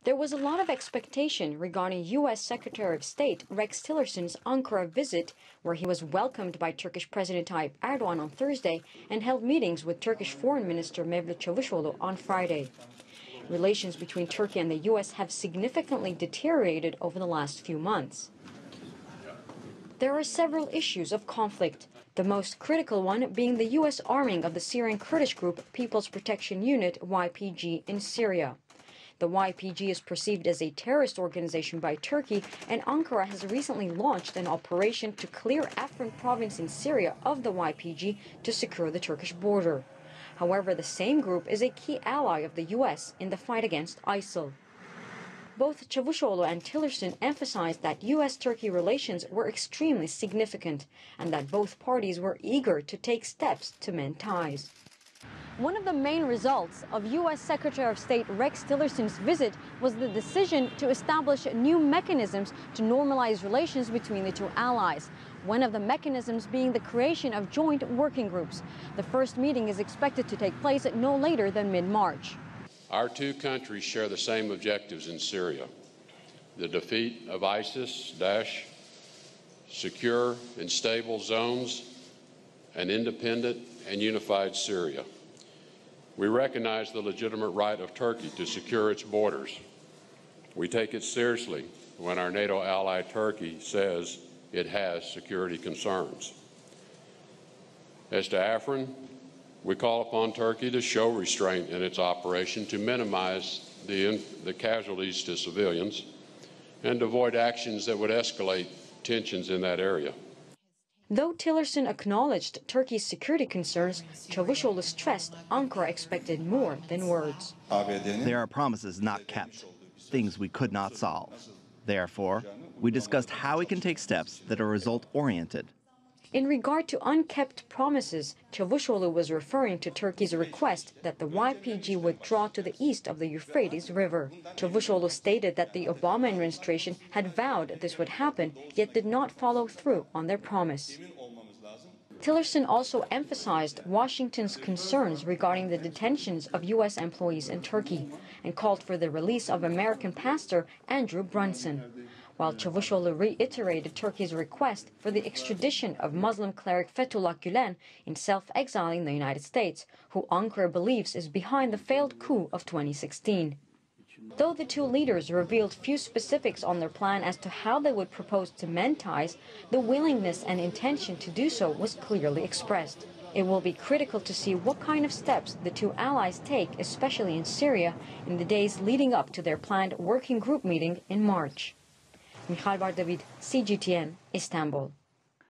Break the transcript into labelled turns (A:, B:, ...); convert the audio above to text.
A: There was a lot of expectation regarding U.S. Secretary of State Rex Tillerson's Ankara visit, where he was welcomed by Turkish President Tayyip Erdogan on Thursday and held meetings with Turkish Foreign Minister Mevlut Çavuşoğlu on Friday. Relations between Turkey and the U.S. have significantly deteriorated over the last few months. There are several issues of conflict, the most critical one being the U.S. arming of the Syrian Kurdish group People's Protection Unit, YPG, in Syria. The YPG is perceived as a terrorist organization by Turkey, and Ankara has recently launched an operation to clear Afrin province in Syria of the YPG to secure the Turkish border. However, the same group is a key ally of the U.S. in the fight against ISIL. Both Çavuşoğlu and Tillerson emphasized that U.S.-Turkey relations were extremely significant and that both parties were eager to take steps to mend ties. One of the main results of U.S. Secretary of State Rex Tillerson's visit was the decision to establish new mechanisms to normalize relations between the two allies. One of the mechanisms being the creation of joint working groups. The first meeting is expected to take place no later than mid-March.
B: Our two countries share the same objectives in Syria: the defeat of ISIS, Daesh, secure and stable zones, an independent and unified Syria. We recognize the legitimate right of Turkey to secure its borders. We take it seriously when our NATO ally Turkey says it has security concerns. As to Afrin, we call upon Turkey to show restraint in its operation to minimize the casualties to civilians and avoid actions that would escalate tensions in that area.
A: Though Tillerson acknowledged Turkey's security concerns, Çavuşoğlu stressed Ankara expected more than words.
C: There are promises not kept, things we could not solve. Therefore, we discussed how we can take steps that are result-oriented.
A: In regard to unkept promises, Çavuşoğlu was referring to Turkey's request that the YPG withdraw to the east of the Euphrates River. Çavuşoğlu stated that the Obama administration had vowed this would happen, yet did not follow through on their promise. Tillerson also emphasized Washington's concerns regarding the detentions of U.S. employees in Turkey and called for the release of American pastor Andrew Brunson, while Çavuşoğlu reiterated Turkey's request for the extradition of Muslim cleric Fethullah Gülen in self-exile in the United States, who Ankara believes is behind the failed coup of 2016. Though the two leaders revealed few specifics on their plan as to how they would propose to mend ties, the willingness and intention to do so was clearly expressed. It will be critical to see what kind of steps the two allies take, especially in Syria, in the days leading up to their planned working group meeting in March. Michal Vardavid, CGTN, Istanbul.